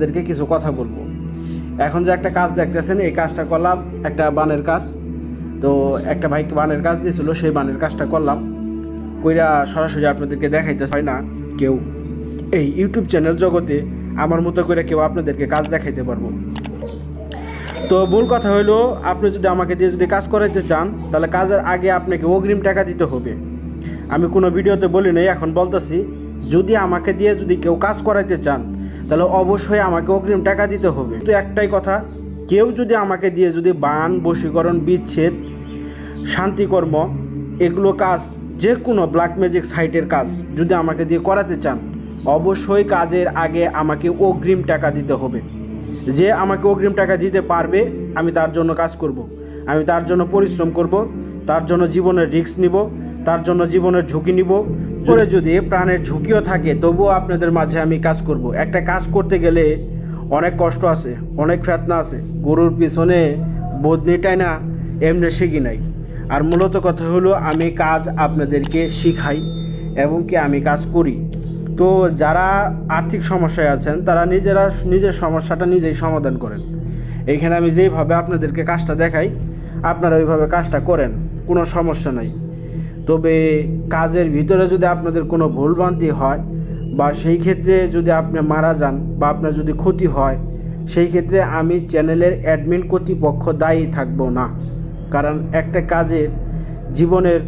আপনাদেরকে কিছু কথা বলবো। এখন যে একটা কাজ দেখতেছেন, এই কাজটা করলাম, একটা বানের কাজ। তো একটা ভাই বানের কাজ দিয়েছিল, সেই বানের কাজটা করলাম, কইরা সরাসরি আপনাদেরকে দেখাইতে হয় না কেউ। এই ইউটিউব চ্যানেল জগতে আমার মতো করে কেউ আপনাদেরকে কাজ দেখাইতে পারবো। তো মূল কথা হইলো, আপনি যদি আমাকে দিয়ে যদি কাজ করাইতে চান, তাহলে কাজের আগে আপনাকে অগ্রিম টাকা দিতে হবে। আমি কোনো ভিডিওতে বলি নাই, এখন বলতেছি, যদি আমাকে দিয়ে যদি কেউ কাজ করাইতে চান, তাহলে অবশ্যই আমাকে অগ্রিম টাকা দিতে হবে। তো একটাই কথা, কেউ যদি আমাকে দিয়ে যদি বান, বশীকরণ, বিচ্ছেদ, শান্তিকর্ম, এগুলো কাজ, যে কোনো ব্ল্যাক ম্যাজিক সাইটের কাজ যদি আমাকে দিয়ে করাতে চান, অবশ্যই কাজের আগে আমাকে অগ্রিম টাকা দিতে হবে। যে আমাকে অগ্রিম টাকা দিতে পারবে, আমি তার জন্য কাজ করব, আমি তার জন্য পরিশ্রম করব, তার জন্য জীবনের রিস্ক নিব, তার জন্য জীবনের ঝুঁকি নিব। করে যদি প্রাণের ঝুঁকিও থাকে, তবুও আপনাদের মাঝে আমি কাজ করব। একটা কাজ করতে গেলে অনেক কষ্ট আছে, অনেক ফেতনা আছে। গরুর পিছনে বদনিটাই না এমনি শিখি নাই। আর মূলত কথা হলো, আমি কাজ আপনাদেরকে শিখাই এবং কি আমি কাজ করি। তো যারা আর্থিক সমস্যায় আছেন, তারা নিজের সমস্যাটা নিজেই সমাধান করেন। এইখানে আমি যেইভাবে আপনাদেরকে কাজটা দেখাই, আপনারা ওইভাবে কাজটা করেন, কোনো সমস্যা নাই। তবে কাজের ভিতরে যদি আপনাদের কোনো ভুলভ্রান্তি হয়, বা সেই ক্ষেত্রে যদি আপনি মারা যান, বা আপনার যদি ক্ষতি হয়, সেই ক্ষেত্রে আমি চ্যানেলের অ্যাডমিন কর্তৃপক্ষ দায়ী থাকবো না। কারণ একটা কাজের জীবনের,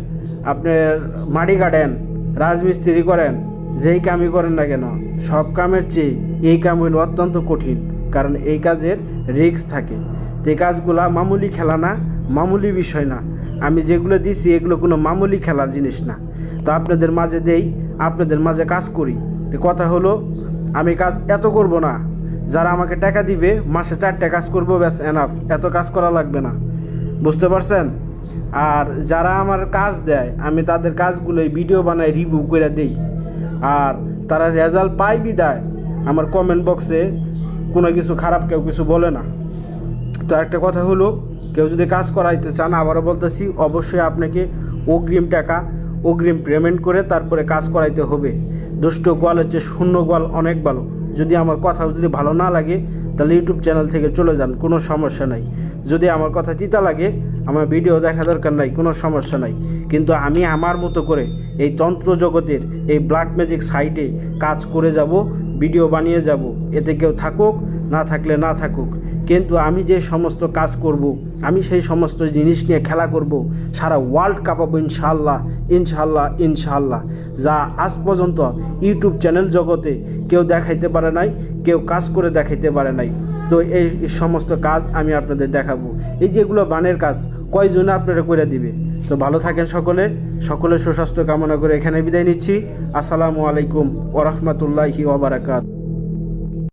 আপনার মাটি কাটেন, রাজমিস্ত্রি করেন, যেই কামই করেন না কেন, সব কামের চেয়ে এই কাম হইল অত্যন্ত কঠিন। কারণ এই কাজের রিস্ক থাকে। তো এই কাজগুলা মামুলি খেলা না, মামুলি বিষয় না। আমি যেগুলো দিছি এগুলো কোনো মামুলি খেলার জিনিস না। তো আপনাদের মাঝে দেই, আপনাদের মাঝে কাজ করি। তো কথা হলো, আমি কাজ এত করব না, যারা আমাকে টাকা দিবে মাসে 4টা কাজ করবো, ব্যাস এনাফ, এত কাজ করা লাগবে না। বুঝতে পারছেন? আর যারা আমার কাজ দেয়, আমি তাদের কাজগুলোই ভিডিও বানাই, রিভিউ করে দেই। আর তারা রেজাল্ট পায় বিদায় আমার কমেন্ট বক্সে কোনো কিছু খারাপ কেউ কিছু বলে না। তো একটা কথা হলো, কেউ যদি কাজ করাইতে চান, আবারও বলতেছি, অবশ্যই আপনাকে অগ্রিম টাকা, অগ্রিম পেমেন্ট করে তারপরে কাজ করাইতে হবে। দুষ্ট গোয়ালের চেয়ে শূন্য গোয়াল অনেক ভালো। যদি আমার কথা যদি ভালো না লাগে, তাহলে ইউটিউব চ্যানেল থেকে চলে যান, কোনো সমস্যা নাই। যদি আমার কথা তিতা লাগে, আমার ভিডিও দেখা দরকার নাই, কোনো সমস্যা নাই। কিন্তু আমি আমার মতো করে এই তন্ত্র জগতের, এই ব্ল্যাক ম্যাজিক সাইটে কাজ করে যাব, ভিডিও বানিয়ে যাব। এতে কেউ থাকুক, না থাকলে না থাকুক, কিন্তু আমি যে সমস্ত কাজ করব, আমি সেই সমস্ত জিনিস নিয়ে খেলা করব, সারা ওয়ার্ল্ড কাঁপাবো ইনশাআল্লাহ, ইনশাআল্লাহ, ইনশাআল্লাহ। যা আজ পর্যন্ত ইউটিউব চ্যানেল জগতে কেউ দেখাইতে পারে নাই, কেউ কাজ করে দেখাইতে পারে নাই। তো এই সমস্ত কাজ আমি আপনাদের দেখাবো। এই যেগুলো বানের কাজ, কয়জনে আপনারা করে দিবে। তো ভালো থাকেন সকলের সুস্বাস্থ্য কামনা করে এখানে বিদায় নিচ্ছি। আসসালামু আলাইকুম ওয়া রাহমাতুল্লাহি ওয়া বারাকাতুহু।